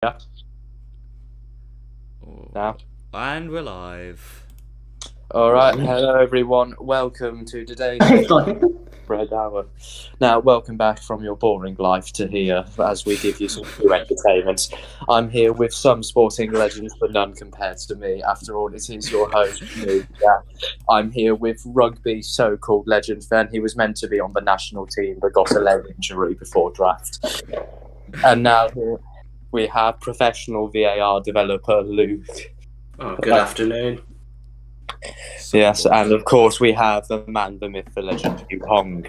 Yeah. Oh, Now. and we're live. All right. Hello, everyone. Welcome to today's Red Hour. Now, welcome back from your boring life to here as we give you some new entertainment. I'm here with some sporting legends, but none compared to me. After all, it is your host, me. Yeah. I'm here with rugby so-called legend Fen. He was meant to be on the national team, but got a leg injury before draft. And now here we have professional VAR developer Luke. Oh, good afternoon. Yes, and of course we have the man, the myth, the legend, Hugh Hong.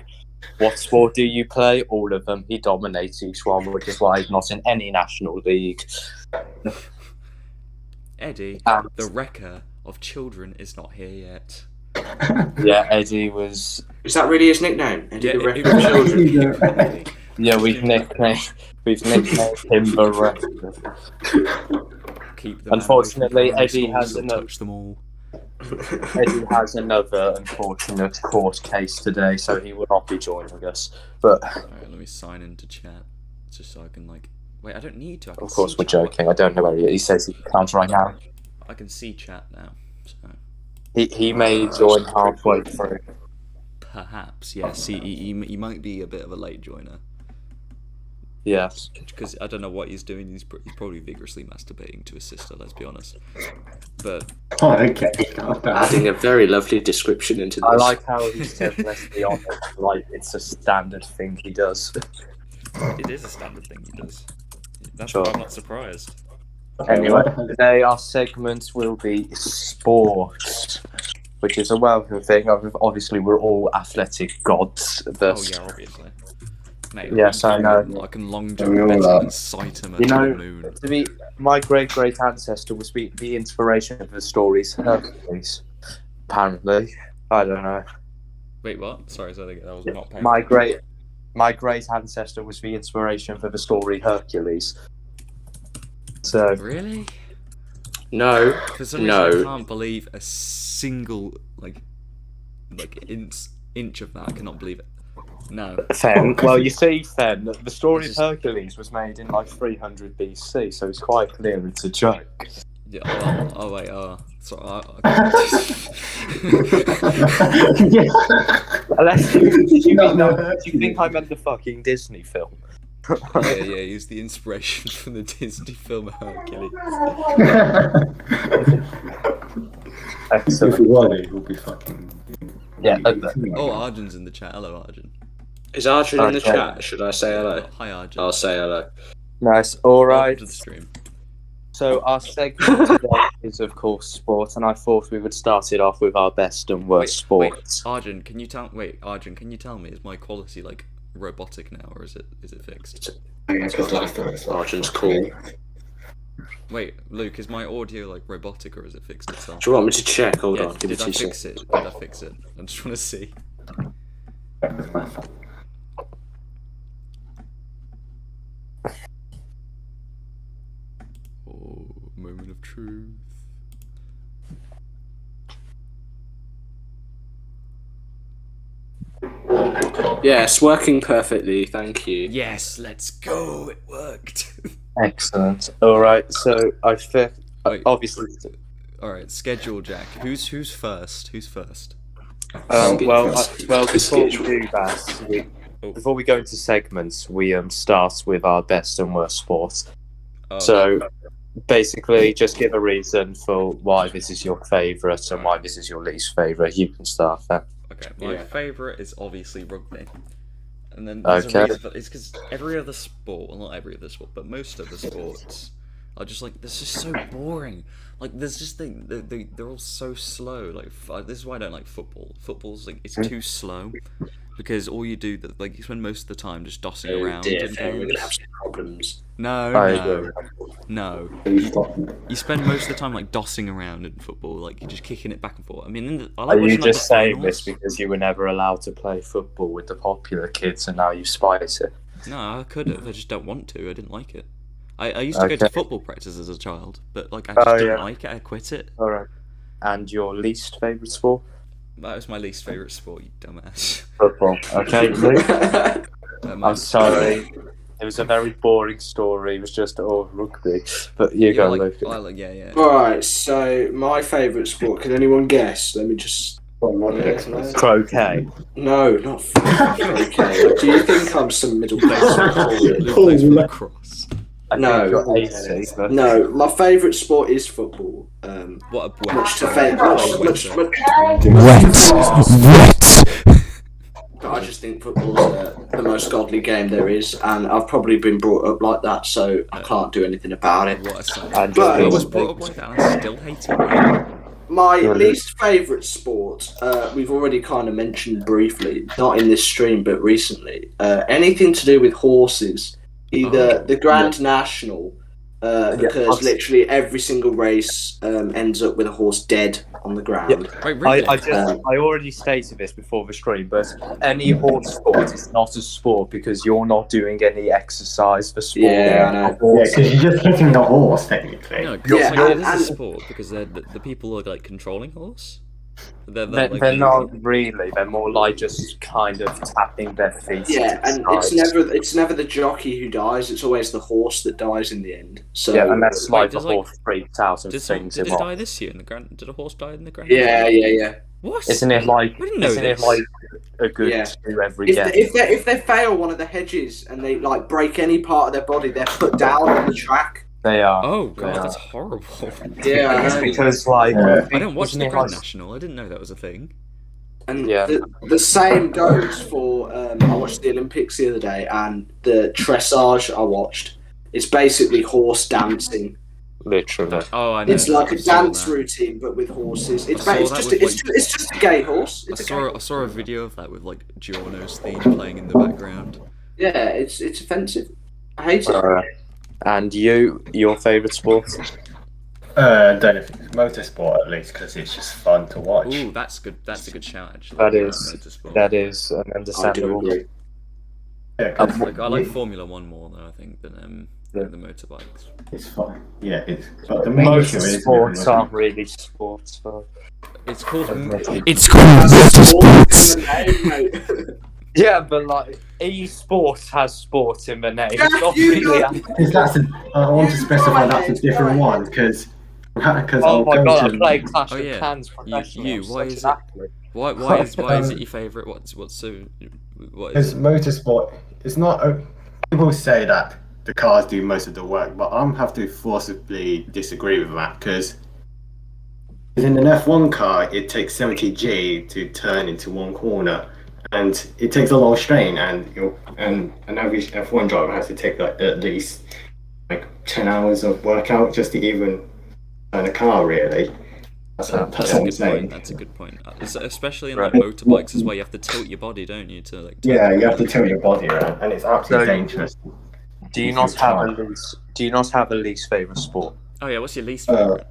What sport do you play? All of them. He dominates each one, which is why he's not in any national league. Eddie, the wrecker of children, is not here yet. Yeah, Eddie was... Is that really his nickname? Eddie Yeah, the Wrecker of Children? Yeah, we've nicknamed him the wrecker. Keep them. Unfortunately, Eddie has another... touch them all. Eddie has another unfortunate court case today, so he will not be joining us. But Alright, let me sign into chat just so I can wait. I don't need to. I can of course, see we're chat. joking. I don't know where he is. He says he can't right now. I can see chat now. So He may join halfway through. perhaps, yes. He might be a bit of a late joiner. Yes. Because I don't know what he's doing. He's probably vigorously masturbating to his sister. Let's be honest. But okay. Adding a very lovely description into this. I like how he said, let's be honest, like it's a standard thing he does. it is a standard thing he does. That's Sure. why I'm not surprised. Anyway, today our segments will be sports, which is a welcome thing. Obviously, we're all athletic gods. But Oh yeah, obviously. Mate, Yes, I know. I can long jump We all better are. than Saitama You to know, the moon. to be my great ancestor was the inspiration of the stories Hercules. Apparently, I don't know. Wait, what? Sorry, that was not paying. My great ancestor was the inspiration for the story Hercules. So Really? No. For some reason, I No. can't believe a single inch of that. I cannot believe it. No. Fen, well, you see, Fen, the story It's of Hercules was made in 300 BC, so it's quite clear it's a joke. Yeah. Oh wait. Sorry. Unless you think I meant the fucking Disney film? yeah. Use the inspiration from the Disney film Hercules. If Excellent. we won it, we'll be fucking. Yeah. Oh, Arjun's in the chat. Hello, Arjun. Is Arjun in the Okay. chat? Should I say hello? Hi, Arjun. I'll say hello. Nice. All Welcome right. to the stream. So our segment today is, of course, sport, and I thought we would start it off with our best and worst sports. Arjun, can you tell me, is my quality robotic now, or is it fixed? Arjun's cool. Wait, Luke, is my audio robotic, or is it fixed itself? Do you want me to check? Hold Yeah, on. Give me did I 2 fix seconds. it? Did I fix it? I just want to see. Oh, moment of truth. Yes, working perfectly. Thank you. Yes, let's go. It worked. Excellent. All right. So I think Wait. obviously. All right, schedule, Jack. Who's first? Who's first? Well, before we Schedule. do that, before we go into segments, we start with our best and worst sports. Oh, So basically, just give a reason for why this is your favourite and why this is your least favourite. You can start that. okay, my Yeah. favourite is obviously rugby. And then there's Okay. a reason for it's because every other sport, well, not every other sport, but most of the sports are just this is so boring. There's just they're all so slow. This is why I don't like football. Football's it's too slow because all you do you spend most of the time just dossing Oh around dear, in Fair, we're games. gonna have some problems. No. You spend most of the time dossing around in football, you're just kicking it back and forth. I mean, I like Are you watching, just the saying finals. this because you were never allowed to play football with the popular kids and now you spice it? No, I could have. I just don't want to. I didn't like it. I used to go to Okay. football practice as a child, but I just didn't like it. I quit it. All right. And your least favourite sport? That was my least favourite sport, you dumbass. Football. Okay. Luke? My I'm sorry. It was a very boring story. It was just rugby. But you go, Luke. Yeah. Alright, so my favourite sport, can anyone guess? Let me just... Croquet. No, not croquet. Do you think I'm some middle class? Luke plays for lacrosse. No. You're 80, but... No, my favourite sport is football. What a Much to fame. Much. I just think football's the most godly game there is, and I've probably been brought up like that, so I can't do anything about it. What a sign. But I was brought up like that and I still hate it. my least favourite sport, we've already kind of mentioned briefly, not in this stream, but recently. Anything to do with horses. Either the Grand National, because literally every single race ends up with a horse dead on the ground. Yeah. Wait, really? I already stated this before the stream, but any horse sport is not a sport because you're not doing any exercise for sport. Yeah, I know. Yeah, because you're just hitting the horse, technically. No, Yeah, it is a sport because the people are like controlling horse. They're not really. They're more like just kind of tapping their feet. Yeah, and it's never the jockey who dies. It's always the horse that dies in the end. So yeah, and that's like the does, like, horse freaks out and sings did him it off. die this year in the grand? Did a horse die in the grand? Yeah. What? Isn't it like? I didn't know Isn't this. it like a good to every game? If they fail one of the hedges and they like break any part of their body, they're put down on the track. They are. Oh god, that's horrible. Yeah, It's because like I don't watch the Grand like, National. I didn't know that was a thing. And Yeah. the same goes for I watched the Olympics the other day, and the dressage I watched. It's basically horse dancing. literally. Oh, I know. It's like a saw dance that. routine, but with horses. It's I saw it's that just with, it's just a gay horse. I It's a gay horse. saw a video of that with like Giorno's theme playing in the background. Yeah, it's offensive. I hate it. And your favourite sport? Don't know if it's motorsport, at least, because it's just fun to watch. Ooh, that's good. That's a good shout actually. That is an I do understandable. agree. Yeah, 'cause I like Formula One more though. I think than the motorbikes. it's fun. Yeah, but the main issue is Motorsports aren't really sports, though. It's called. It's called. Yeah, but like esports has sports in the name. It's not you really. Because I want to specify that's a different one, because Oh my god, I play Clash Oh, of yeah. Clans professionally. You, why is it- exactly. Why is it your favourite? What is Because motorsport, it's not. People say that the cars do most of the work, but I'm have to forcibly disagree with that, because in an F1 car, it takes 70 to turn into one corner, and it takes a lot of strain, and an average F1 driver has to take like at least like 10 hours of workout just to even turn a car, really. That's what I'm saying. That's a good point. Especially in like motorbikes as well, you have to tilt your body, don't you? To like. Yeah, you have to tilt your body around, and it's absolutely So- dangerous. Do you not have a least favourite sport? Oh yeah, what's your least favourite?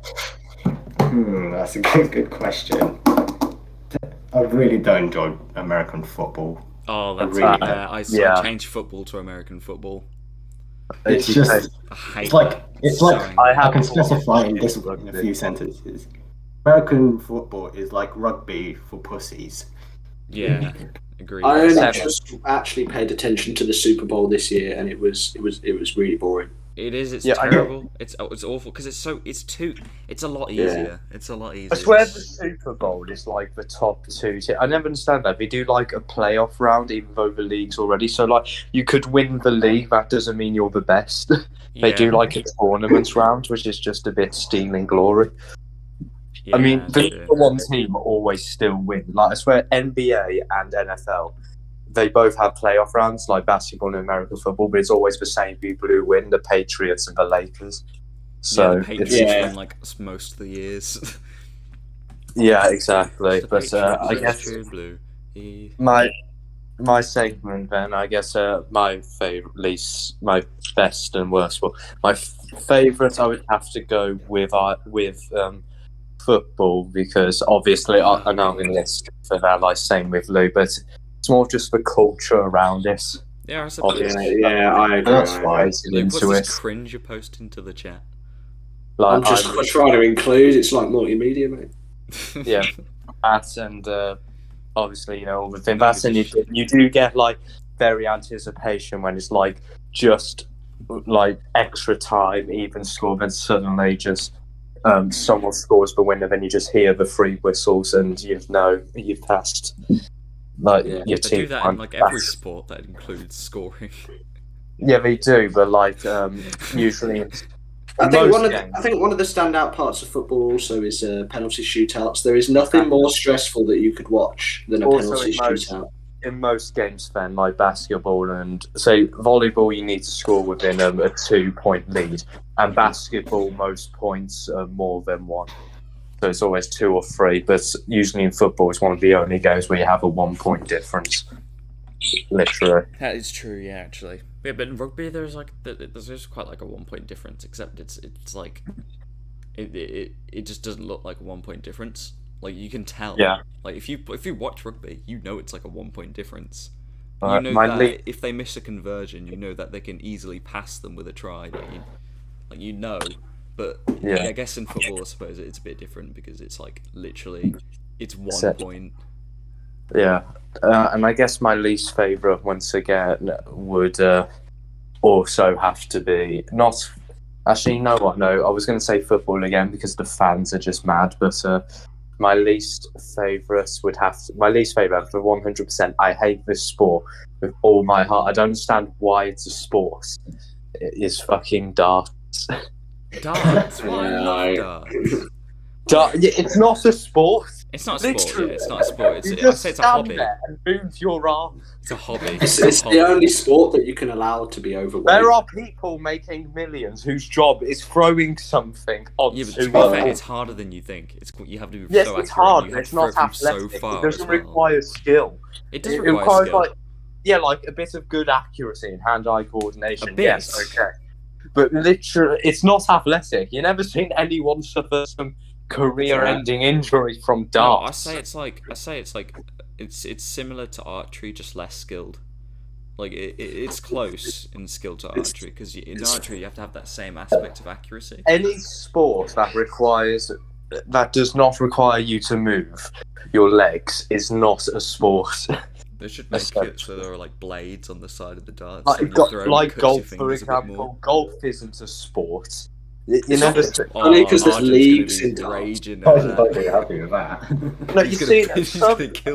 That's a good question. I really don't enjoy American football. Oh, that's really I yeah. changed football to American football. It's just, I hate it's like, I can to specify in watch a few sentences. American football is like rugby for pussies. Yeah, agreed. I only Seven. just actually paid attention to the Super Bowl this year, and it was really boring. It is. It's Yeah, I terrible. It's awful because it's a lot easier. It's a lot easier. I swear the Super Bowl is like the top two. I never understand that. They do like a playoff round, even though the league's already. So like you could win the league, that doesn't mean you're the best. They do like a tournaments round, which is just a bit stealing glory. Yeah, I mean, the true. one team always still win. Like I swear, NBA and NFL, they both have playoff rounds, like basketball and American football, but it's always the same people who win: the Patriots and the Lakers. So the Patriots win like most of the years. yeah, exactly. The But Patriots I are guess true blue. Yeah. my segment then, I guess my my best and worst. Well, my favourite, I would have to go with football, because obviously I know I'm going to get for that, like same with Lou, but it's more just the culture around it. Yeah, I suppose. Obviously, I agree. That's fine. Luke, what's into this it. cringe you're posting to the chat? I'm Like, just trying to include. It's like multimedia, mate. yeah, that and obviously all the thing. That's and you do get like very anticipation when it's like just like extra time, even score, then suddenly just someone scores the winner, then you just hear the free whistles and you know you've passed. Like your They team. do that in like every sport that includes scoring. Yeah, they do, but like usually. I think one of the standout parts of football also is penalty shootouts. There is nothing more stressful that you could watch than a penalty shootout. In most games, then, like basketball and say volleyball, you need to score within a 2-point lead, and basketball, most points are more than one. So it's always 2 or 3, but usually in football, it's one of the only games where you have a 1-point difference. Literally. That is true, yeah, actually. Yeah, but in rugby, there's quite like a 1-point difference, except it's like it just doesn't look like a 1-point difference. Like you can tell. Yeah. Like if you watch rugby, you know it's like a 1-point difference. You know that if they miss a conversion, you know that they can easily pass them with a try. You know. But yeah, I guess in football, I suppose it's a bit different because it's like literally, it's 1 point. Yeah, and I guess my least favourite once again would also have to be not. Actually, you know what? No, I was going to say football again because the fans are just mad. But my least favourite would have to, my least favourite for 100%. I hate this sport with all my heart. I don't understand why it's a sport. It is fucking darts. Darts? Well, I love darts. It's not a sport. It's not a sport. Yeah, it's not a sport. I say it's a hobby. There and move your arm. It's a hobby. It's the only sport that you can allow to be overweight. There are people making millions whose job is throwing something onto. Yeah, but to be fair, it's harder than you think. You have to be so accurate. It's hard. You have it's to not throw athletic. So far it doesn't require skill. It does require skill. Like a bit of good accuracy and hand-eye coordination. A bit. Yes, okay. But literally, it's not athletic. You've never seen anyone suffer some career-ending injury from darts. No, I say it's similar to archery, just less skilled. Like it's close in skill to archery because in archery you have to have that same aspect of accuracy. Any sport that does not require you to move your legs is not a sport. They should make it so there are like blades on the side of the darts. Like golf, for example. Golf isn't a sport. You never only because there's leagues in rage. I was happy with that. No,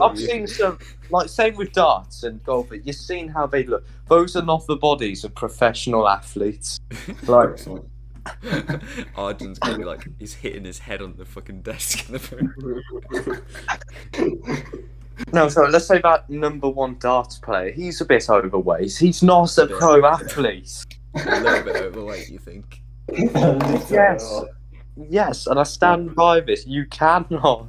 I've seen some, like same with darts and golf. You've seen how they look. Those are not the bodies of professional athletes. Like. Arjun's gonna be like, he's hitting his head on the fucking desk. No, so let's say that number 1 darts player. He's a bit overweight. He's not a pro athlete. A little bit overweight, you think? Yes, and I stand by this. You cannot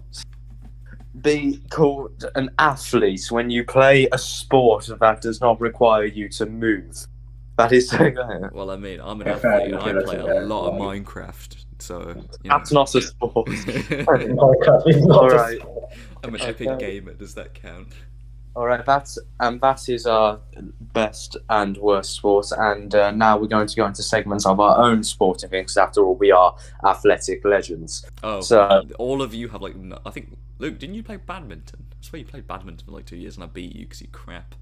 be called an athlete when you play a sport that does not require you to move. That is so. Well, I mean, I'm an athlete and I play a lot of Minecraft, so that's not a sport. Minecraft is not a sport. I'm an epic gamer. Does that count? All right, that is our best and worst sports, and now we're going to go into segments of our own sporting things. After all, we are athletic legends. Oh, so all of you have like. I think Luke, didn't you play badminton? I swear you played badminton for like 2 years, and I beat you because you crap.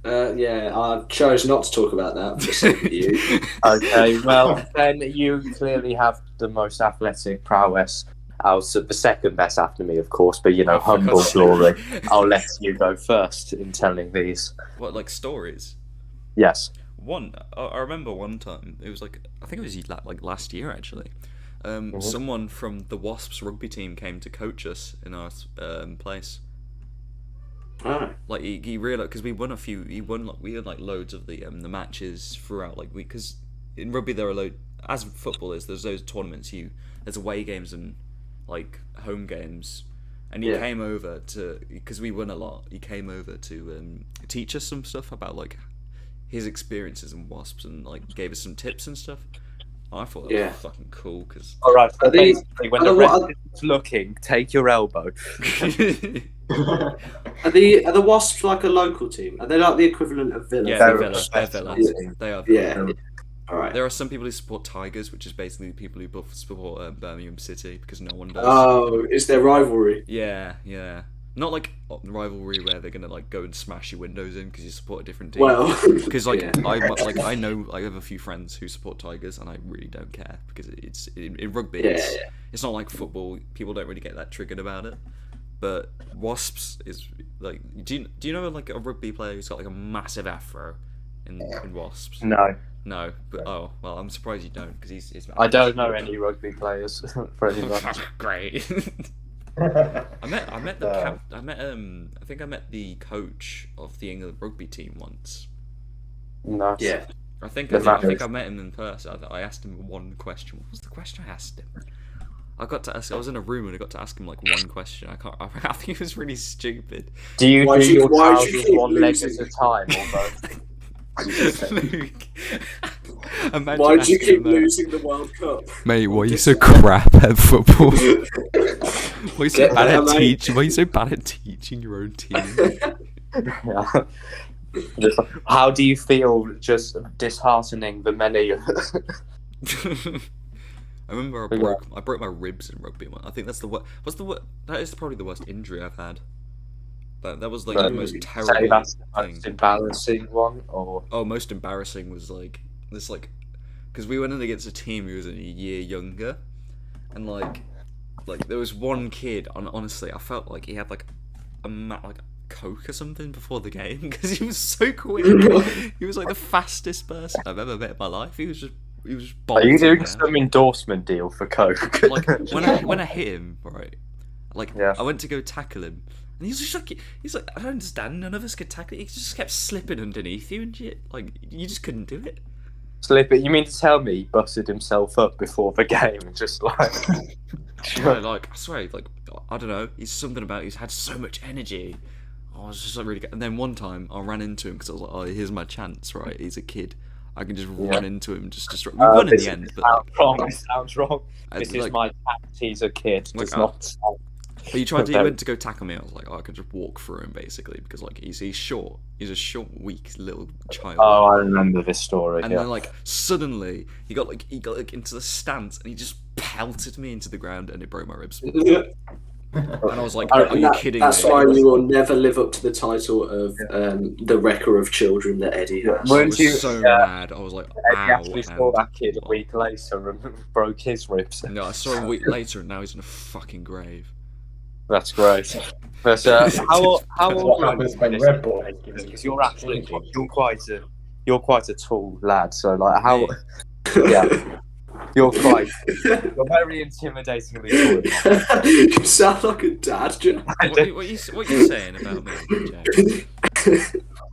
Yeah, I chose not to talk about that for some of you. Okay, well then you clearly have the most athletic prowess. Out of the second best after me, of course, but humble glory. I'll let you go first in telling these. What, like stories? Yes. I remember one time. It was like I think it was like last year actually. Someone from the Wasps rugby team came to coach us in our place. Oh. Like he realized because we won we had like loads of the matches throughout because in rugby there are as footballers there's those tournaments there's away games and like home games, and he came over because we won a lot. He came over to teach us some stuff about like his experiences in Wasps and like gave us some tips and stuff. I thought that was fucking cool because. All right, so basically, when the ref is looking, take your elbow. Are the Wasps like a local team? Are they like the equivalent of Villa? Yeah, they're Villa. They are Villa. Yeah. All right. There are some people who support Tigers, which is basically the people who support Birmingham City because no one does. Oh, is there rivalry? Yeah. Not like rivalry where they're gonna like go and smash your windows in because you support a different team. Well, Because I know I have a few friends who support Tigers, and I really don't care because it's in rugby. It's not like football. People don't really get that triggered about it. But Wasps is like, do you know like a rugby player who's got like a massive afro in Wasps? No, but oh well, I'm surprised you don't because he's. I don't know any rugby players. Pretty much. Great. I think I met the coach of the England rugby team once. Nice. yeah. I think I met him in person. I asked him one question. What was the question I asked him? I was in a room and I got to ask him like one question. I think it was really stupid. Do you Why'd do you- your why'd you trousers keep one leg losing? at a time or both? Imagine Why'd you asking keep him that. losing the World Cup? Mate, why are you so crap at football? Why are you so Get bad there, at mate. teaching? Why are you so bad at teaching your own team? Yeah. Just, how do you feel? Just disheartening the many. I remember I broke my ribs in rugby. I think that's the worst. That is probably the worst injury I've had. That was like the most Say terrible that's the thing. most embarrassing one, or Oh, most embarrassing was like this, like, because we went in against a team who was a year younger, and like there was one kid. Honestly, I felt like he had like like Coke or something before the game because he was so quick. He was like the fastest person I've ever met in my life. He was just are you bolting doing down. some endorsement deal for Coke? Like when I hit him, right? Like I went to go tackle him, and he's like, I don't understand. None of us could tackle it. He just kept slipping underneath you and shit. Like you just couldn't do it. Slip it. You mean to tell me he busted himself up before the game? Just like, No, like I swear, like I don't know. He's something about. He's had so much energy. I was just like really good. And then one time I ran into him because I was like, oh, here's my chance, right? He's a kid. I can just run into him. We won in the end. But this sounds wrong. This is my tact. He's a kid. Like, Does not. He went to go tackle me. I was like, oh, I could just walk through him basically because like he's short. He's a short, weak little child. Oh, I remember this story. And then like suddenly he got into the stance and he just pelted me into the ground and it broke my ribs. And I was like, are you kidding That's me? why you will never live up to the title of the wrecker of children that Eddie has. I was so mad. I was like, Eddie ow. actually saw that kid a week later and broke his ribs. No, I saw him a week later and now he's in a fucking grave. That's great. But how old are you? Red Bull. Because you're quite a tall lad. So like how? Yeah. You're very intimidatingly tall. You sound like a dad, Jack. What are you saying about me, Jack?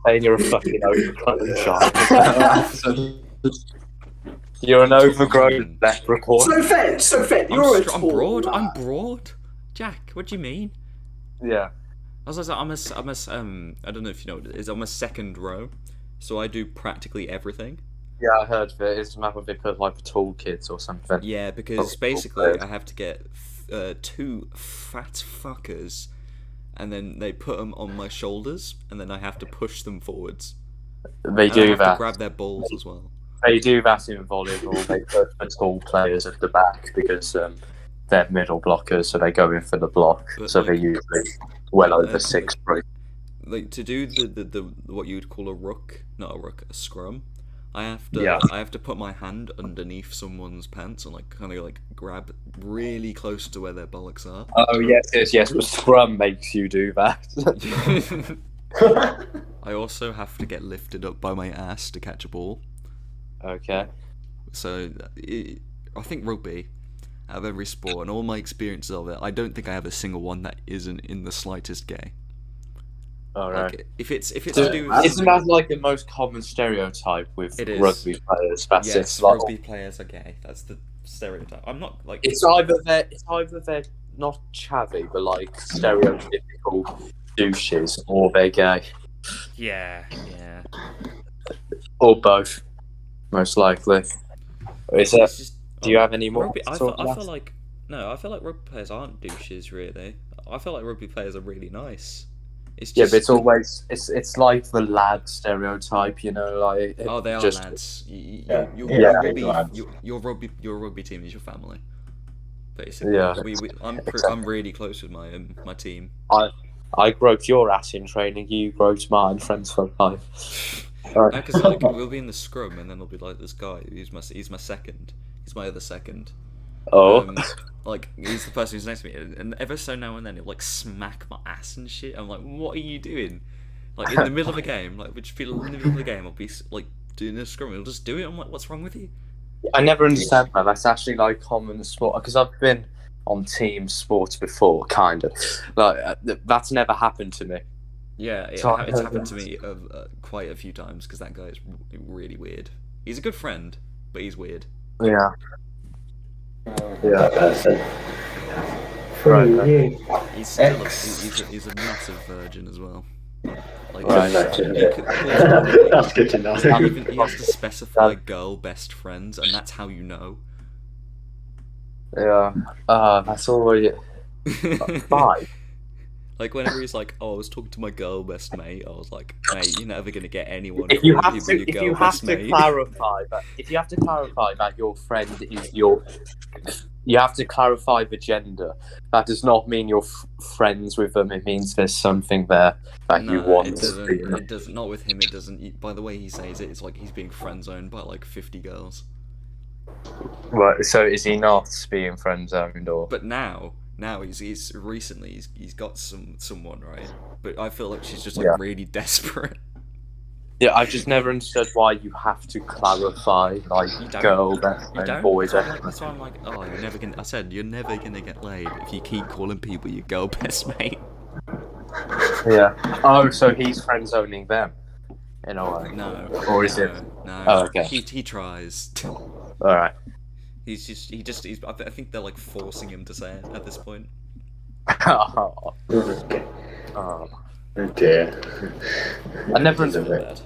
Saying you're a fucking overgrown child. You're an overgrown leprechaun. So fed. You're a tall I'm broad. lad. I'm broad. Jack, what do you mean? Yeah. I was like, I don't know if you know what it is. I'm a second row, so I do practically everything. Yeah, I heard of it. It's a map of it put like for tall kids or something. Yeah, because basically I have to get two fat fuckers, and then they put them on my shoulders, and then I have to push them forwards. They And I do have that. to grab their balls as well. They do that in volleyball. They put the tall players at the back because they're middle blockers, so they go in for the block. But, So like, they're usually well over 6'3". Like to do the what you would call a scrum. I have to put my hand underneath someone's pants and like kind of like grab really close to where their bollocks are. Oh yes. But scrum makes you do that. I also have to get lifted up by my ass to catch a ball. Okay. So I think rugby, out of every sport and all my experiences of it, I don't think I have a single one that isn't in the slightest gay. All right. Like, if it's to do with Isn't that like the most common stereotype with It is. rugby players? That's yes, it. Like, rugby players are gay. That's the stereotype. I'm not like it's either they're not chavvy, but like stereotypical douches, or they're gay, yeah. or both, most likely. Is It's it? just, Do you have any more? rugby, to I talk feel about? like rugby players aren't douches really. I feel like rugby players are really nice. It's Yeah, just, but it's always it's like the lad stereotype, you know, like oh, they are just, lads. Yeah. Your rugby team is your family. Basically, Yeah. I'm really close with my team. I broke your ass in training, you broke mine, friends for life. Because like we'll be in the scrum, and then there'll be like this guy. He's my second. He's my other second. Oh. Like he's the person who's next to me, and ever so now and then he'll like smack my ass and shit. I'm like, what are you doing? Like in the middle of a game, like which people in the middle of the game, I'll be like doing a scrum. He'll just do it. I'm like, what's wrong with you? I never understand that. That's actually like common sport, because I've been on team sports before, kind of. Like that's never happened to me. Yeah, it's happened to me quite a few times because that guy is really weird. He's a good friend, but he's weird. Yeah. That person. Right. He's still he's a massive virgin as well. Like, Right. That's good to know. Even he has to specify girl best friends, and that's how you know. Yeah. That's already 5. Like whenever he's like, "Oh, I was talking to my girl best mate," I was like, "Mate, you're never gonna get anyone." If you have calling to, your girl best mate. if you have to clarify that your friend is you have to clarify the gender. That does not mean you're friends with them. It means there's something there that you want. It doesn't. Not with him. It doesn't. By the way he says it, it's like he's being friend zoned by like 50 girls. Right. So is he not being friend zoned, or? But now he's recently got someone, right? But I feel like she's just like really desperate. Yeah, I've just never understood why you have to clarify, like, girl, best friend, boys. That's why I'm like, oh, I said you're never gonna get laid if you keep calling people your girl best mate. Yeah. Oh, so he's friend zoning them, in a way. No. Or is it? No. Oh, okay. He tries. All right. I think they're like forcing him to say it at this point. Oh. Dear. I never understood that.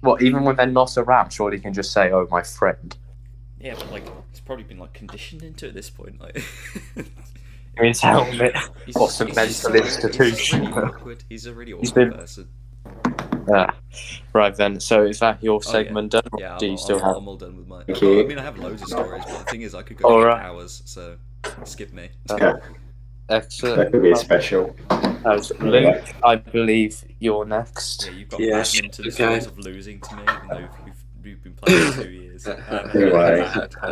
Well, even when they're not around, surely you can just say, "Oh, my friend." Yeah, but like he's probably been like conditioned into it at this point. Like, I mean, tell me what's a mental institution? He's a really awkward person. Right then. So is that your segment done? Yeah, Do you still have? I'm all done with mine. Okay. I mean, I have loads of stories, but the thing is, I could go for hours. So skip me. Excellent. That could be special. Luke, I believe you're next. Yeah, you've got Yes, badminton okay. stories of losing to me, even though we've been playing for 2 years.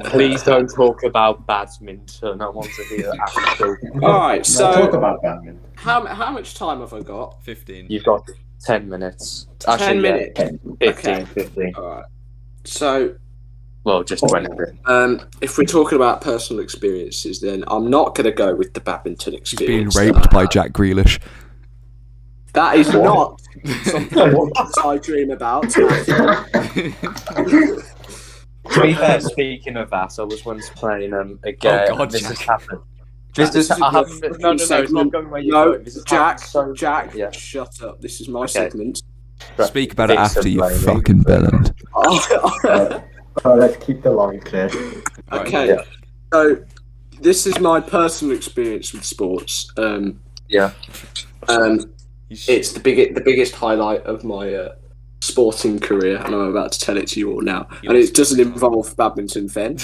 Please don't talk about badminton. I want to hear actual. All right, so Talk about badminton. how much time have I got? 15. You've got 10 minutes. 10 minutes. 15. 15. All right. So, Well, just 20. if we're talking about personal experiences, then I'm not going to go with the badminton He's being experience. raped by Jack Grealish. That is not something I dream about. To be fair, speaking of that, I was once playing a game. Oh God, this Jack. has happened. This is no, it's not going where you're going. This has Jack, happened Jack, shut up. This is my segment. Speak about it after you Blaming. fucking bellend. Let's keep the line clear. Okay, Yeah. so this is my personal experience with sports. Yeah. It's the biggest highlight of my sporting career, and I'm about to tell it to you all now. And it doesn't involve badminton, Fen.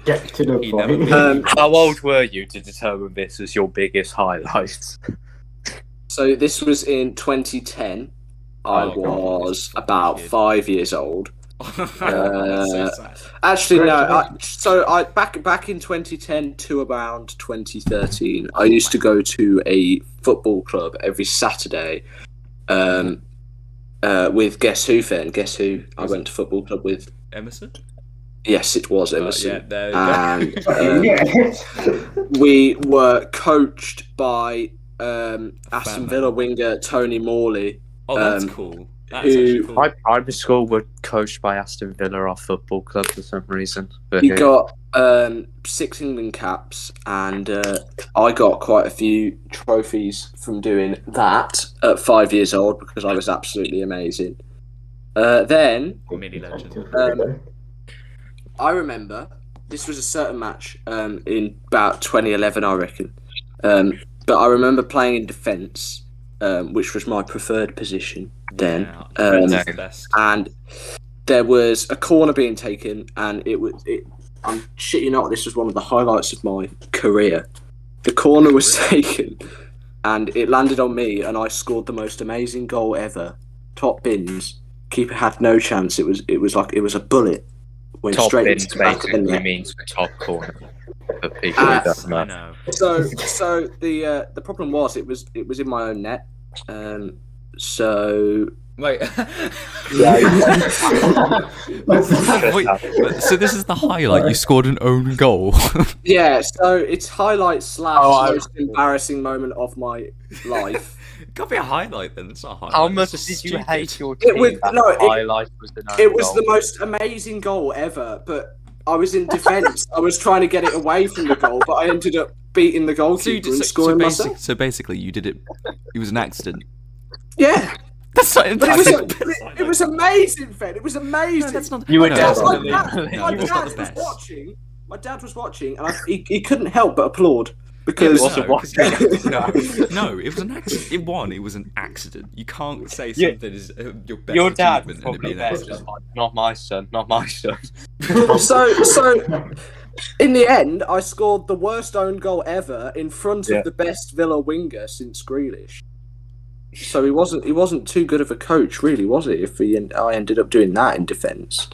Get to the He point. never- How old were you to determine this as your biggest highlight? So this was in 2010. I Oh, God. was about 5 years old. That's so sad. Actually, no. Back in 2010 to around 2013, I used to go to a football club every Saturday. With guess who, Fen? Guess who? I went to football club with. Emerson? Yes, it was Emerson. Yeah, there you go. And we were coached by Aston Villa winger Tony Morley. Oh, that's cool. That's actually cool. My primary school were coached by Aston Villa, our football club, for some reason. But He got 6 England caps, and I got quite a few trophies from doing that at 5 years old because I was absolutely amazing. Then Mini legend. I remember this was a certain match in about 2011, I reckon. But I remember playing in defence, which was my preferred position then. Yeah, that's the best. And there was a corner being taken, and I'm shit you not, this was one of the highlights of my career. The corner was taken, and it landed on me, and I scored the most amazing goal ever. Top bins. Keeper had no chance. It was a bullet. Went Top straight bins into the back of the basically net. means the top corner. For people who don't I know. know. So the problem was it was in my own net. So Wait. Wait. Wait, so this is the highlight. You scored an own goal. yeah, so it's highlight / Oh, most embarrassing moment of my life. It can't be a highlight then. It's not a highlight. How It's much just did you stupid. hate your team? Highlight was the It was the most amazing goal ever, but I was in defence. I was trying to get it away from the goal, but I ended up beating the goalkeeper and scoring myself. So basically, you did it. It was an accident. Yeah, That's not. but it was amazing, Fed. It was amazing. No, that's not. You were no, definitely- My It was dad not was the best. watching. My dad was watching, and he couldn't help but applaud because No, it was an accident. It won. It was an accident. You can't say Yeah. something is your best Your dad achievement and it probably be an there, accident. just like, not my son, not my son. so in the end, I scored the worst own goal ever in front Yeah. of the best Villa winger since Grealish. So he wasn't too good of a coach, really, was it? If I ended up doing that in defence,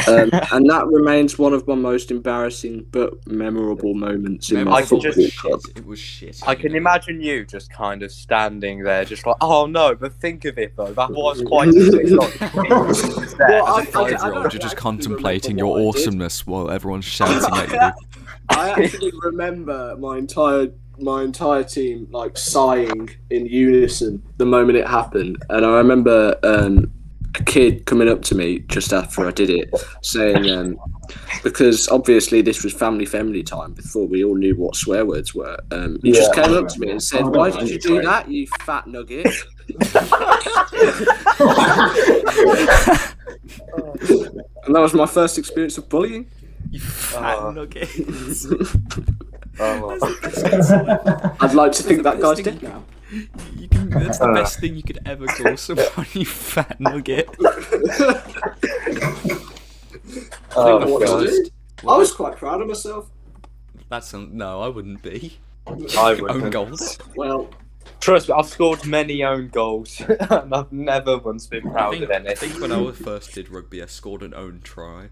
and that remains one of my most embarrassing but memorable moments in my I can football just- club. It was shit. I can imagine you just kind of standing there, just like, oh no, but think of it though, that was quite sick. Well, As a I 5-year-old, don't you're just actually contemplating remember your what I did. awesomeness while everyone's shouting at you. I actually remember my entire team like sighing in unison the moment it happened, and I remember a kid coming up to me just after I did it, saying, because obviously this was family time before we all knew what swear words were. He just came up to me and said, "Why did you do that, you fat nugget?" And that was my first experience of bullying. You fat nugget. I'd like to think that guy's dead now. That's the best thing you could ever call someone, you fat nugget. I was quite proud of myself. No, I wouldn't be. I Own wouldn't. goals. Well, Trust me, I've scored many own goals, and I've never once been I proud think, of I anything. think when I first did rugby, I scored an own try.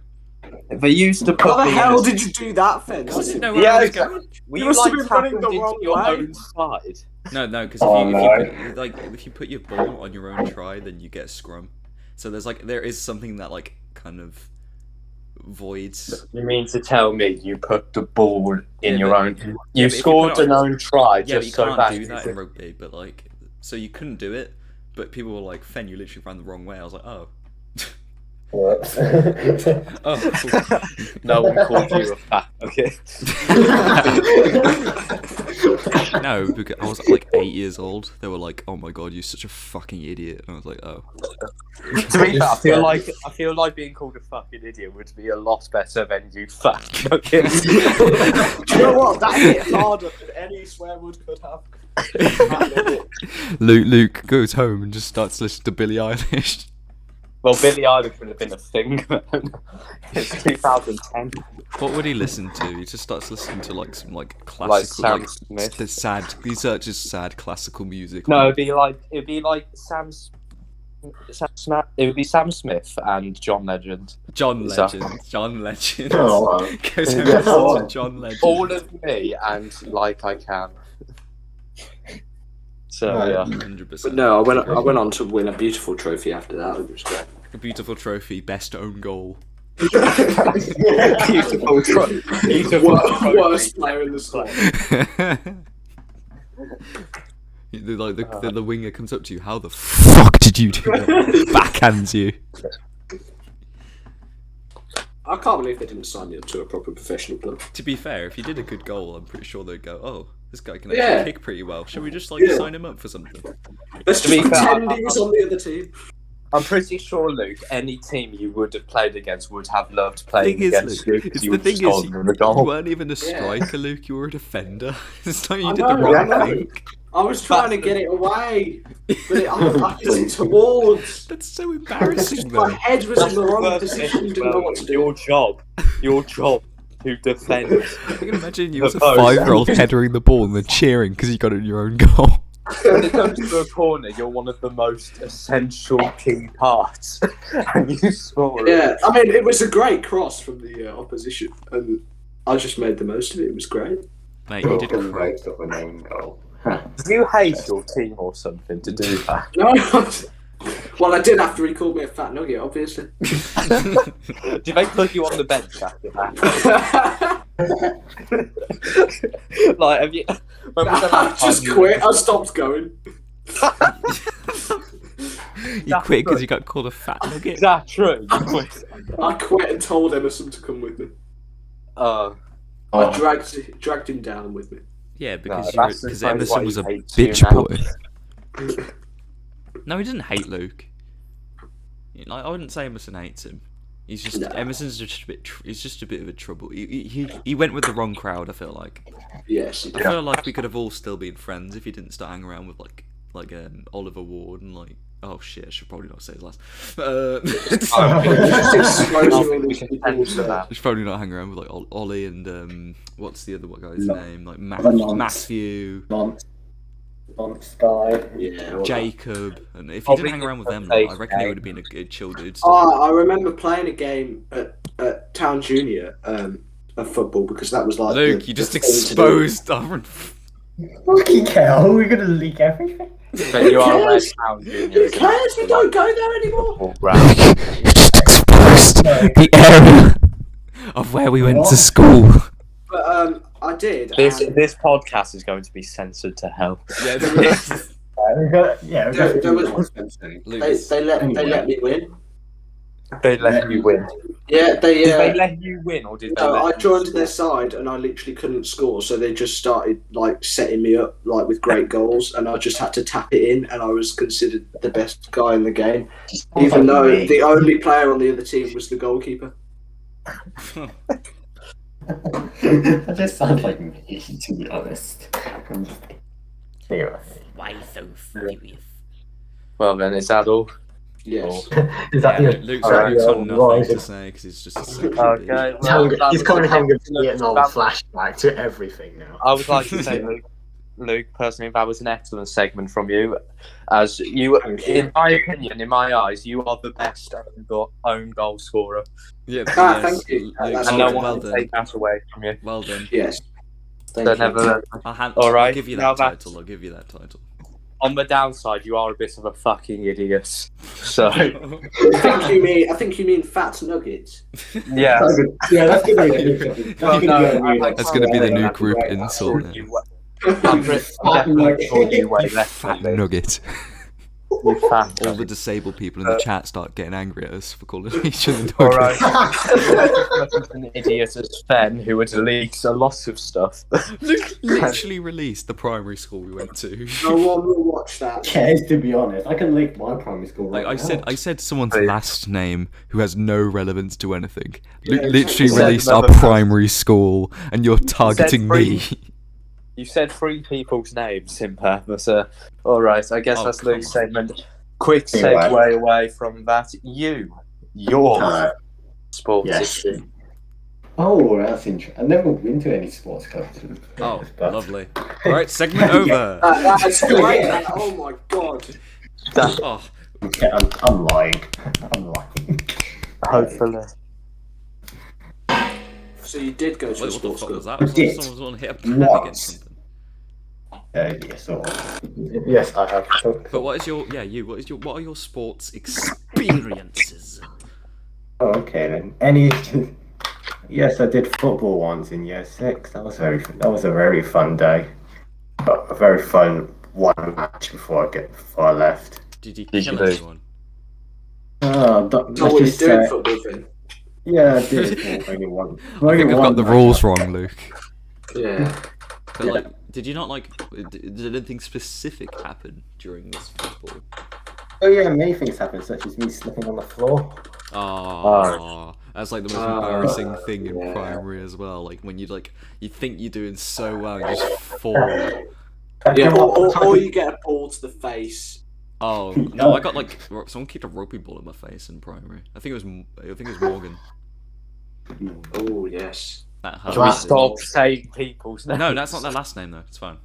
They used to put how the me hell in did you do that, Fence? I didn't know where Yeah, I was exactly. going. Were You you must have like been running tackled the wrong into your way. own side? No, because if you put your ball on your own try, then you get a scrum. So there is something that kind of voids. You mean to tell me you put the ball in Yeah, your but- own? yeah, You but if you scored put it an on- own try Yeah, but just you so can't bad. do that in rugby. But so you couldn't do it. But people were like, "Fen, you literally ran the wrong way." I was like, "Oh." Oh. No one called you a fat. Okay. No, because I was like 8 years old. They were like, "Oh my god, you're such a fucking idiot," and I was like, "Oh." To be fair, I feel like being called a fucking idiot would be a lot better than you fat nugget. Do you know what? That hit harder than any swear word could have. Luke goes home and just starts listening to Billie Eilish. Well, Billie Eilish would have been a thing then. It's 2010. What would he listen to? He just starts listening to some classical, Sam Smith. the sad. These are just sad classical music. No, it'd be like it would be Sam Smith and John Legend. John So- Legend. John Legend. Oh, wow. Goes home and Yeah. listens to John Legend. All of me and Like I Can. So Right. yeah. 100%. But no, I went on to win a beautiful trophy after that. It was great. A beautiful trophy, best own goal. Beautiful trophy. Worst player in the squad. The winger comes up to you. How the fuck did you do that? Backhands you. I can't believe they didn't sign me up to a proper professional club. To be fair, if you did a good goal, I'm pretty sure they'd go, "Oh, this guy can actually Yeah. kick pretty well. Should we just Yeah. sign him up for something?" Let's To be just fair, pretend he's on the other team. I'm pretty sure, Luke, any team you would have played against would have loved playing Thing is, against Luke, you. it's You the would thing just is, score them in the goal. you weren't even a Yeah. striker, Luke. You were a defender. It's like you I did the know, wrong I know. thing. I was trying to get it away, but I hit it towards. That's so It's embarrassing, just my though. head was in the wrong position. Didn't know what to do. Your job to defend. I can imagine you as a Oh, 5-year-old headering the ball and then cheering because you got it in your own goal. when it comes to a corner, you're one of the most essential key parts, and you score. Yeah, I mean, it was a great cross from the opposition, and I just made the most of it. It was great. Mate, you did great. Most of an own goal. Do you hate your team or something to do that? No, well, I did after he called me a fat nugget, obviously. Did they put you on the bench after that? Like, have you? When was the I last time just you- quit. I stopped going. You quit because you got called a fat nugget. Is that true? You quit. I quit and told Emerson to come with me. Oh, I dragged him down with me. Yeah, because No, that's because the same Emerson way was a he hates you bitch now. boy. No, he didn't hate Luke. Like, I wouldn't say Emerson hates him. He's just Emerson's just a bit. He's just a bit of a trouble. He went with the wrong crowd. I feel like. Yes. I feel like we could have all still been friends if he didn't start hanging around with like Oliver Ward and like. Oh shit! I should probably not say his last. We can censor that. I should probably not hang around with like Ollie and what's the other guy's name? Like Nonce. Matthew, Nonce guy. Yeah. Jacob, and if you didn't hang around with them, I reckon he would have been a good chill dude. Still. Oh, I remember playing a game at Town Junior of football because that was like. Luke, you just the thing to do. exposed. Fucking hell, we're gonna leak everything. But you are Red Town Junior. Who cares? We don't go there anymore. Exposed the area of where we went to school. But I did. This podcast is going to be censored to hell. Yeah, There was- they let me win. They let you win. Yeah, Did they let you win, or did they? No, let I you joined score? their side and I literally couldn't score, so they just started like setting me up like with great goals, and I just had to tap it in, and I was considered the best guy in the game, even though the only player on the other team was the goalkeeper. That just sounds like me, to be honest. Seriously. Why so serious? Well, then is that all? Yes. Is that Yeah, the Luke's Alright, got yeah, nothing right. to say because he's just a sexual Okay. bitch. Well, that He's was coming a- home with Vietnam that- flashback to everything now. I would like to say, Luke, personally, that was an excellent segment from you. As you, in my opinion, in my eyes, you are the best own goal scorer, Yeah, Thank you. Luke, That's and no okay. one well can done. take that away from you. Well done. Yes. Thank So you. never. I'll All right, give you now that that's- title. I'll give you that title. On the downside, you are a bit of a fucking idiot. So I think you mean fat nuggets. yeah. Yeah, that's gonna be a Well, no, That's going to be the new group insult. now. I'm definitely sure you weigh less Fat than me. nugget. You fat All the disabled people in the chat start getting angry at us for calling each other All nuggets. right. An idiot as Fen who would leak a lot of stuff. Luke literally released the primary school we went to. No one will watch that. cares, to be honest. I can link my primary school Like right I said someone's Please. last name who has no relevance to anything. Luke Yeah, literally said released our another- primary school, and you're targeting me. You said three people's names in purpose. All right, I guess Oh, that's come Luke's on. statement. Quick Anyway. segue away from that. Your now. sports Yes. issue. Oh, that's interesting. I've never been to any sports clubs. Oh, But- lovely. All right, segment over. That's great. Oh my god. Oh, Yeah, I'm lying. I'm lying. Hopefully. So you did go to a wait, what the sports fuck club? was that? I did. Someone's on hit a pen What? against something. Yes, or yes, I have. But what is your what are your sports experiences? Oh, okay then. Any? Yes, I did football once in year 6. That was a very fun day. But a very fun one match before I left. Did you Did kill you do? anyone? Oh, So what you do in football then? yeah, I did. Only one. I think I've got the rules wrong, Luke. Yeah. But like, did you not like? Did anything specific happen during this football? Oh yeah, many things happened, such as me slipping on the floor. Oh, that's like the most embarrassing thing in yeah. primary as well. Like when you think you're doing so well, you just fall. Yeah, or you get a ball to the face. Oh no, I got like someone kicked a rugby ball in my face in primary. I think it was Morgan. Oh yes. That Can we hurt. stop saying people's names? No, that's not their last name though. It's fine.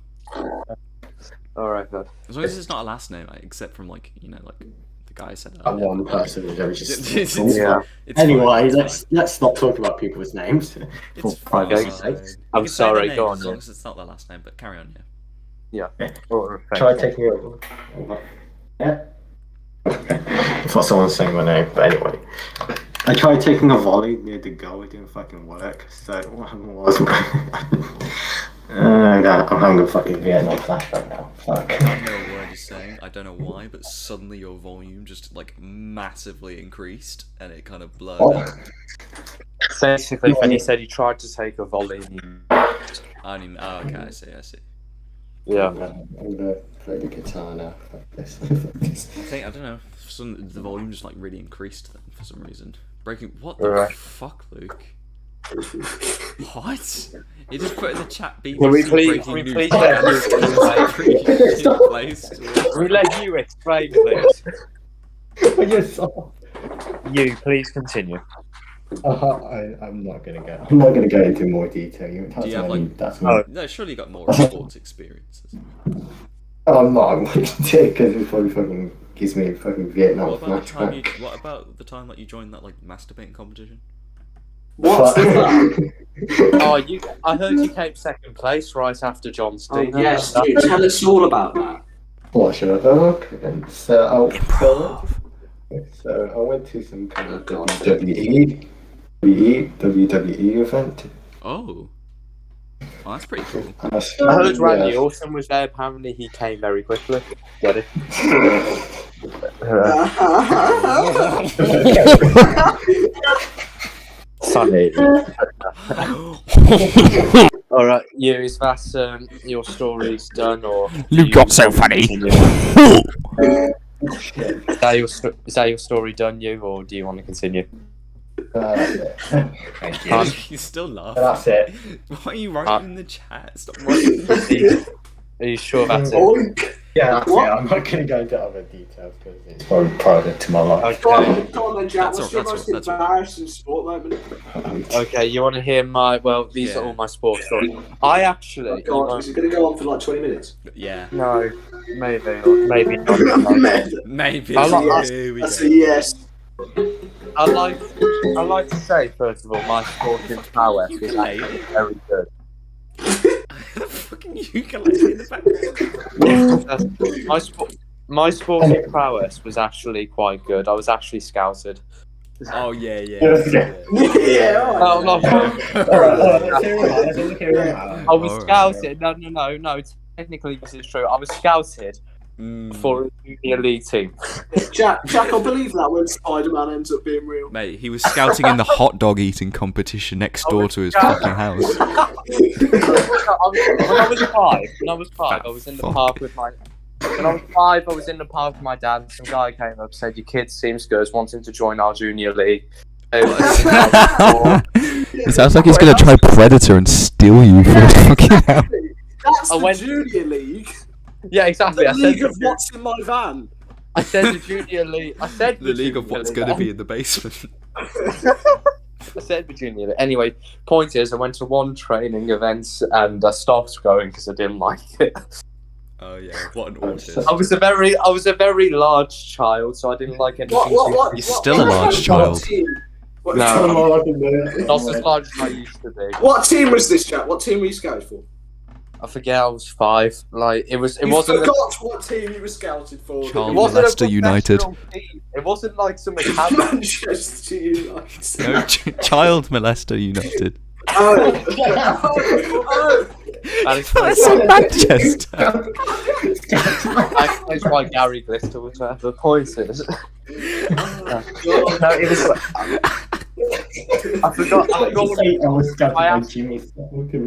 Alright, then. As long as it's not a last name, except from like the guy said That earlier. one person is always just. It's Yeah. Anyway, fine, it's let's stop talking about people's names. It's For fine. fuck's sake. I'm You can say their sorry, name go on, as long yeah. as it's not their last name. But carry on, yeah. Yeah. Or Try thank you. taking over. Yeah. I thought someone was saying my name, but anyway. I tried taking a volley near the goal, it didn't fucking work. So what happened was I'm having a fucking Vietnam flashback now. Fuck. I don't know what you're saying. I don't know why, but suddenly your volume just like massively increased, and it kind of blurred out. Basically, when he said he tried to take a volley. I mean, okay, I see. Yeah. I'm gonna play the guitar now. Fuck this. I don't know. The volume just like really increased then for some reason. Breaking. What Right. the fuck, Luke? What? You just put in the chat BBC Can we please- breaking can we news. please let you Place. We let you explain, please. You're so... You, please continue. I'm not gonna go. I'm not gonna go into more detail. Do you have like? That's No, surely you got more sports experiences. I'm not gonna do it because it probably fucking gives me a fucking Vietnam What about the time flashback. What about the time that you joined that like masturbating competition? What's that? Oh, I heard you came second place right after John Oh, Steiner. yes, dude, tell us all about that. What should I look? And so I went to some kind of WWE event. Oh, that's pretty cool. And I heard Randy Orton was there. Apparently, he came very quickly. Get it? Funny. All right, you. Is that your story's done, or You got so funny. Is that your story done, you, or do you want to continue? Thank you. You're still laughing. That's it. Why are you writing in the chat? Stop writing in the Are you sure that's it? Oink. Yeah, that's What? it. I'm not going to go into other details because it's probably private to my life. Okay. Come on then, Jack. That's What's your most all. embarrassing sport moment? Okay, you want to hear my? Well, these are Yeah. all my sports stories. I actually. Oh, God, is it going to go on for like 20 minutes? Yeah, No, maybe not. Maybe not. maybe. I like- Here we That's go. a yes. I like to say first of all, my sporting prowess was actually very good. The fucking ukulele in the background. My sporting prowess was actually quite good. I was actually scouted. Oh yeah. Yeah, No, alright. I was Alright. scouted. No. Technically, this is true. I was scouted Mm. for a junior league team. Jack, I'll believe that when Spider-Man ends up being real. Mate, he was scouting in the hot dog eating competition next door to his fucking house. When I was five, I was in the park with my. When I was 5, I was in the park with my dad. Some guy came up and said, "Your kid seems good, wanting to join our junior league." It sounds like he's gonna try Predator and steal you for his fucking house. That's I the went- junior league. Yeah, exactly. The I said league of what's in my van. I said the junior league. I said The league of junior what's league. gonna be in the basement. I said the junior league. Anyway, point is, I went to one training event and I stopped going because I didn't like it. Oh yeah, what an autist. I was a very large child, so I didn't like anything. What? You're still a large child. Team? What, No. Not Not as large as I used to be. what team was this, Jack? What team were you scouted for? I forget. I was 5. Like it You wasn't. forgot what team you were scouted for. Child It wasn't Leicester a United. professional team. It wasn't like some academy. Manchester United. No, child molester United. Oh. That's in Manchester. That's why Gary Glister was there. The point is. No, it was. I forgot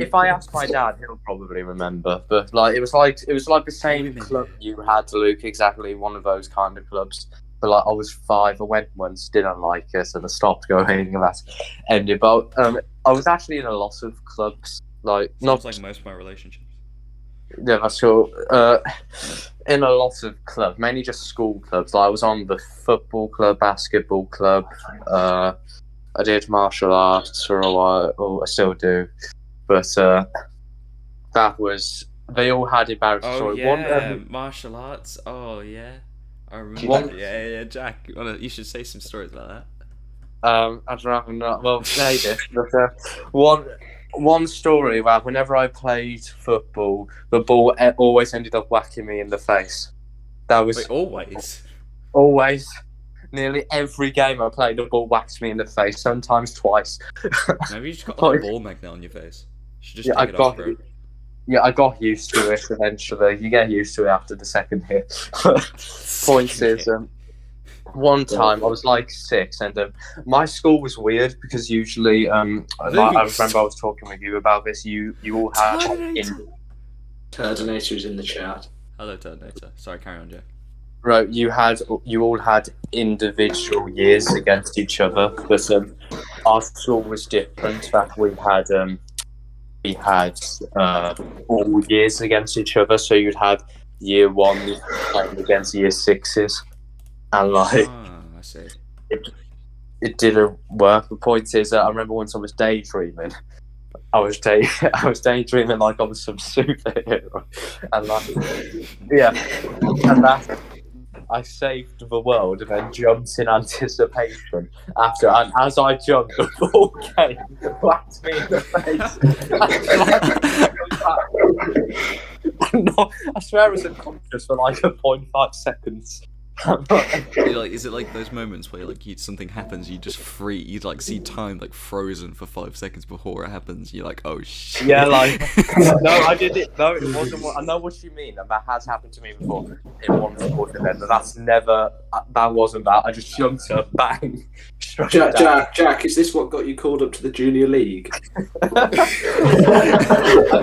if I ask my dad, he'll probably remember. But like, it was like the same club you had, Luke. Exactly one of those kind of clubs. But like, I was 5. I went once, didn't like it, and I stopped going. And that's ended. But I was actually in a lot of clubs. Like, not Sounds like most of my relationships. yeah, that's cool. In a lot of clubs, mainly just school clubs. Like, I was on the football club, basketball club. I did martial arts for a while. Oh, I still do, but that was they all had embarrassing Oh stories. yeah, martial arts. Oh yeah, I remember. Yeah, Jack. You should say some stories about that. I'd rather not. Well, maybe. But, one story about whenever I played football, the ball always ended up whacking me in the face. That was Wait, always. always. Nearly every game I played, the ball whacked me in the face. Sometimes twice. Maybe you just got like a ball magnet on your face. You should just Yeah, take it off, bro. Yeah, I got used to it eventually. You get used to it after the second hit. Point is, one time I was like 6, and my school was weird because usually, I remember I was talking with you about this. You all had Turdinator is in the chat. Hello, Turdinator. Sorry, carry on, Jack. Right, you all had individual years against each other, but our school was different. That we had all years against each other. So you'd have year 1 playing against year 6s, and like I see. it didn't work. The point is that I remember once I was daydreaming. I was daydreaming like I was some superhero, and and that I saved the world and then jumped in anticipation after, and as I jumped, the ball came, whacked me in the face. I swear I was unconscious for like 0.5 seconds. Is it like those moments where something happens, you just you like see time like frozen for 5 seconds before it happens? You're like, oh shit. Yeah, like no, I did it. No, it wasn't. I know what you mean, and that has happened to me before in one sport event. But that's never. That wasn't that. I just jumped up, bang. Jack, is this what got you called up to the junior league? I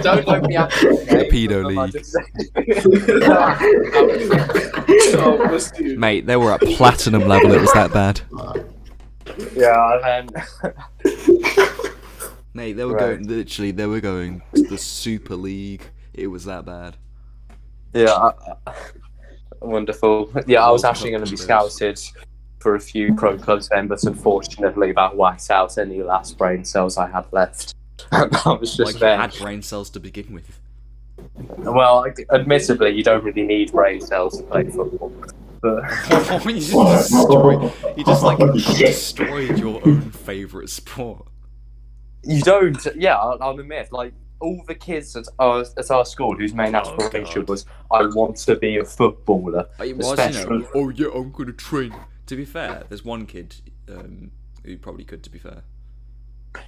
don't know the actual name. Pedo league. Mate, they were at platinum level. It was that bad. Yeah, and mate, they were going. Literally, they were going to the Super League. It was that bad. Yeah, wonderful. Yeah, I was actually going to be scouted for a few pro clubs then, but unfortunately that whacked out any last brain cells I had left. I was just there. You had brain cells to begin with. Well, admittedly, you don't really need brain cells to play football. But you just destroyed your own favourite sport. You don't. Yeah, I'll admit. Like all the kids at our school, whose main aspiration was, I want to be a footballer. It was, oh yeah, I'm gonna train. To be fair, there's one kid who probably could. To be fair.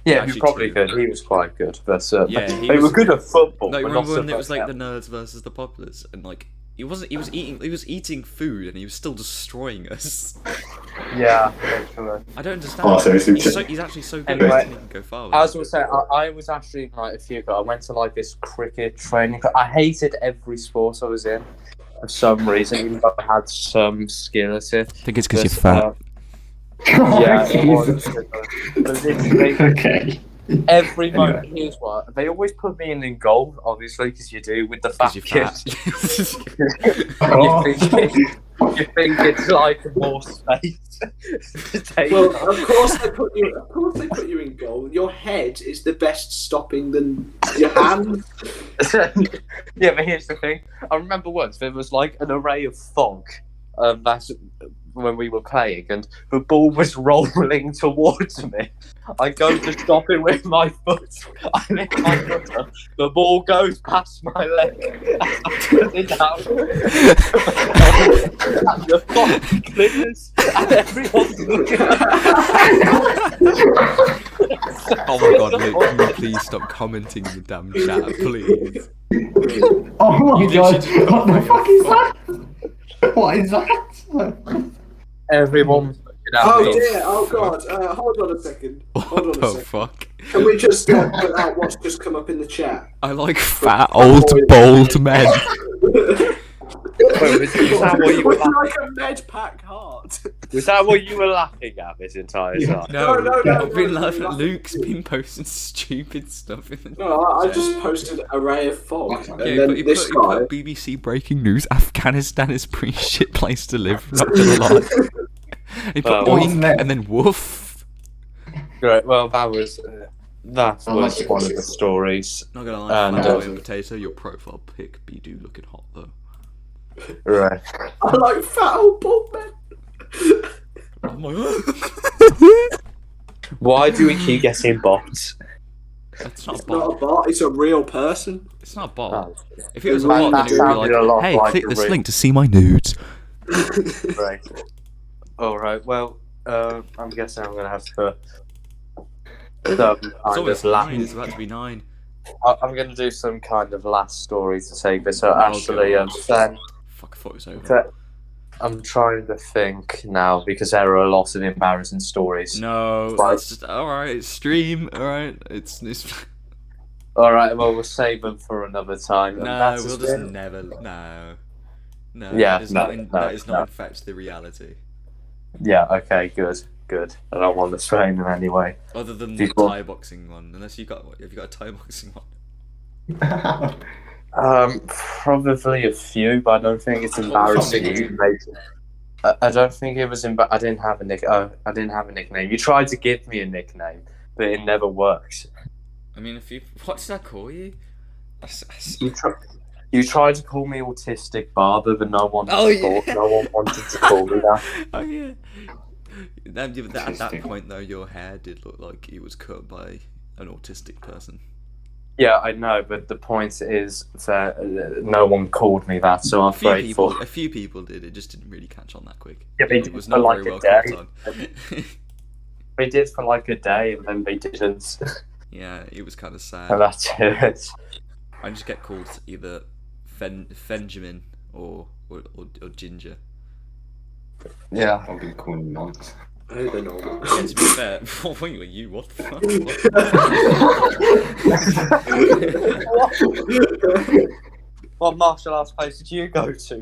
Yeah, he probably could. He was quite good, but they were good at football. No, remember when it was like the nerds versus the populars, and like he was eating food, and he was still destroying us. Yeah, I don't understand. He's actually so good. Anyway, he can go far. I was going to say, I was actually like a few ago. I went to like this cricket training. I hated every sport I was in for some reason, even though I had some skill at it. I think it's because you're fat. Yeah, it was. Okay. Every moment, here's what they always put me in goal, obviously, because you do with the fat kids. You think it's like more space. Well, of course they put you in goal. Your head is the best stopping than your hand. Yeah, but here's the thing. I remember once there was like an array of fog. That's when we were playing, and the ball was rolling towards me. I go to stop it with my foot. I lift my foot up. The ball goes past my leg. I put it down. And the fog clears, and everyone's looking at me. Oh my god, Luke, can you please stop commenting in the damn chat, please? Oh my god, what the fuck is that? What is that? Everyone was looking at Oh me. dear, oh god, hold on a second. What the fuck? Can we just put out what's just come up in the chat? I like fat, old, bald men. Wait, was that what you were With like a med pack heart. Was that what you were laughing at this entire time? No, No, I've been no, laughing. no. Luke's been posting stupid stuff in the No, I just posted array of fog, and Yeah, then he this put guy. BBC breaking news: Afghanistan is a pretty shit place to live. Not gonna lie. He put oink and then woof. Great. Well, that was that I was like it. one of the stories. Not gonna lie, And, Fat Boy and Potato, your profile pic be do looking hot though. Right. I like fat old bald men. I'm like, Why do we keep getting bots? it's not a It's not a bot. bot, it's a real person. It's not a bot. Oh, If it was a That bot, then it would be sounded a lot like, hey, like click a this real- link to see my nudes. right. Alright, well, I'm guessing I'm going to have to put some It's kind almost of 9, it's about to be 9. I'm going to do some kind of last story to take this. So Oh, actually, God. then Fuck, I thought it was over. I'm trying to think now because there are a lot of embarrassing stories. No, Right. let's just, alright, stream, alright, it's Alright, well, we'll save them for another time. And no, that's we'll just just it. never, no. No, Yeah, that is no, not, no, that is not no. in fact the reality. Yeah, okay, good. I don't want to strain in any way. Other than the People- Thai boxing one, unless have you got a Thai boxing one? Probably a few, but I don't think it's embarrassing to make. I don't think it was. I didn't have a nickname. You tried to give me a nickname, but it never worked. I mean, what did I call you? You tried to call me autistic barber, but no one. Oh, yeah. No one wanted to call me that. Oh yeah. At that point though, your hair did look like it was cut by an autistic person. Yeah, I know, but the point is that no one called me that, so I'm grateful. A few people did. It just didn't really catch on that quick. Yeah, they It did was for not like very a well day. caught on. They did for like a day, and then they didn't, Yeah, it was kind of sad. and that's it. I just get called either Fenjamin or Ginger. Yeah. I'll be calling nonce. Oh, they're normal. Yeah, to be fair, wait, were you what the fuck? What martial arts place did you go to?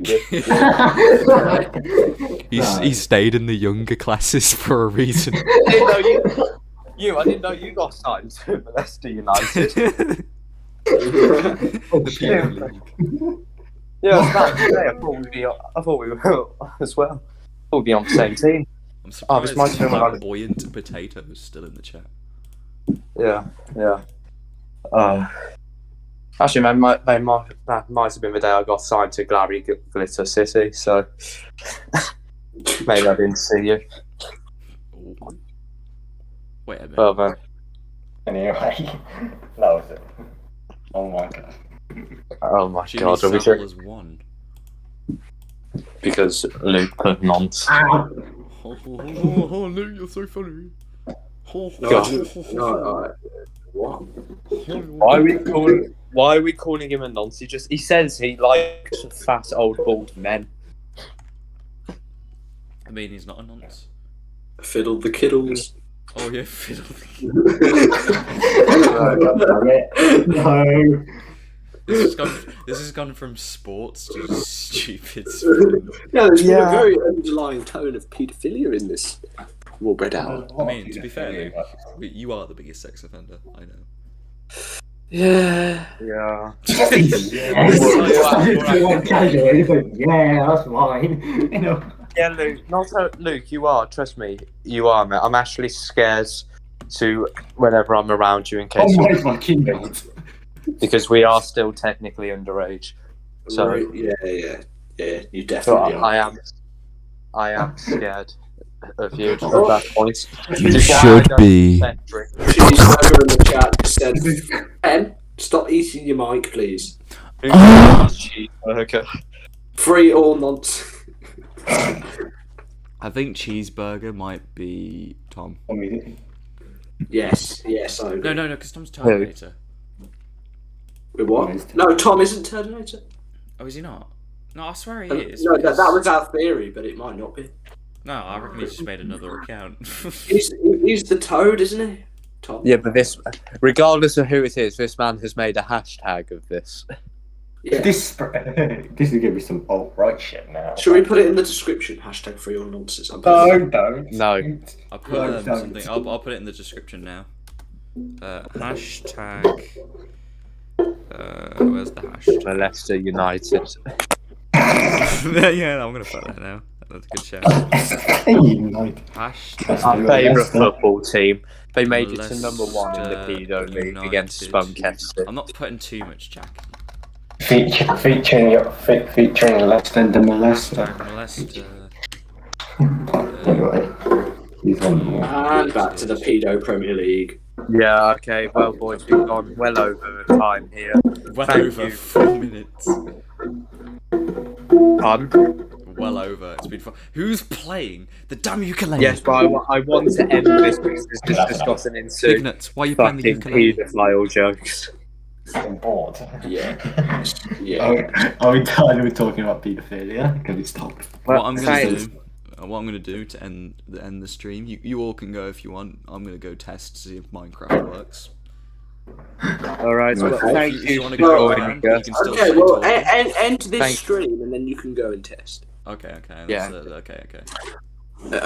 He stayed in the younger classes for a reason. I didn't know you got signed to Leicester United. The Premier League. Yeah, I was about to say, I thought we were as well. We'll be on the same team. I'm Oh, this surprised might turn around. Flamboyant Potato is still in the chat. Yeah. Actually, man, that might have been the day I got signed to Glary Glitter City, so maybe I didn't see you. Ooh. Wait a minute. But Anyway, that was it. Oh my god. oh my Jimmy god, are we Savile sure? has won. Because Luke put nonce. Oh, Luke, you're so funny. What? Why are we calling him a nonce? He says he likes fat old bald men. I mean, he's not a nonce. Fiddle the kiddles. Oh yeah, fiddle. No. This has gone from sports to stupid. Yeah, there's Yeah. a very underlying tone of paedophilia in this Warbred Owl. I mean, to be fair, Luke, you are the biggest sex offender. I know. Yeah. Yeah. Yeah, that's mine. You know. Yeah, Luke, you are. Trust me, you are, mate. I'm actually scared to whenever I'm around you in case Oh my fucking god. because we are still technically underage. So Right, yeah, you so definitely are. I am scared of you at that point. You Just why I should don't be. Cheeseburger in the chat just said, "Ben, stop eating your mic, please. Cheeseburger. Free or nonce." I think cheeseburger might be Tom. Yes, I agree. No, because Tom's Terminator. With what? No, Tom isn't Terminator. Oh, is he not? No, I swear he is. No, that because- was our theory, but it might not be. No, I reckon he just made another account. He's the Toad, isn't he? Tom. Yeah, but regardless of who it is, this man has made a hashtag of this. Yeah. This is gonna be some alt-right shit now. Should we put it in the description? Hashtag free or nonsense. Don't. No. I'll put something. I'll put it in the description now. Hashtag. Where's the hashtag? Leicester United. Yeah, I'm gonna put that now. That's a good shout. Our favourite football team. They made it to number 1 in the Pedo League against Spunkester. I'm not putting too much, Jack. Featuring Leicester and Molester. And back to the Pedo Premier League. Yeah, okay. Well, boys, we've gone well over the time here. Thank you. 4 minutes. Pardon? Well over. It's been fun. Who's playing the damn ukulele? Yes, but I want to end this because this has gotten into Signet, why are you playing the fucking ukulele? paedophile jokes. I'm bored. Yeah. Are we done with talking about paedophilia? Can we stop? What I'm gonna do to end the stream. You all can go if you want. I'm gonna go test to see if Minecraft works. All right. Well, thank If you you want to for go, joining you us. can still Okay, stay well, talking. end this Thank- stream and then you can go and test. Okay. Yeah. Okay.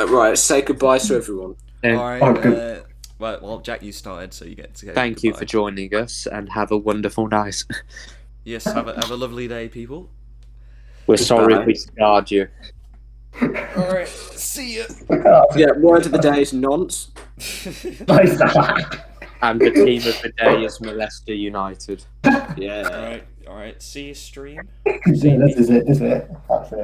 Right, say goodbye to everyone. And All right. Okay. Well, Jack, you started, so you get to go. thank you goodbye. for joining us and have a wonderful night. Yes, have a lovely day, people. We're sorry we scarred you. All right. See ya. Yeah, word of the day is nonce. And the team of the day is Molester United. Yeah. All right. See you, stream. This is it.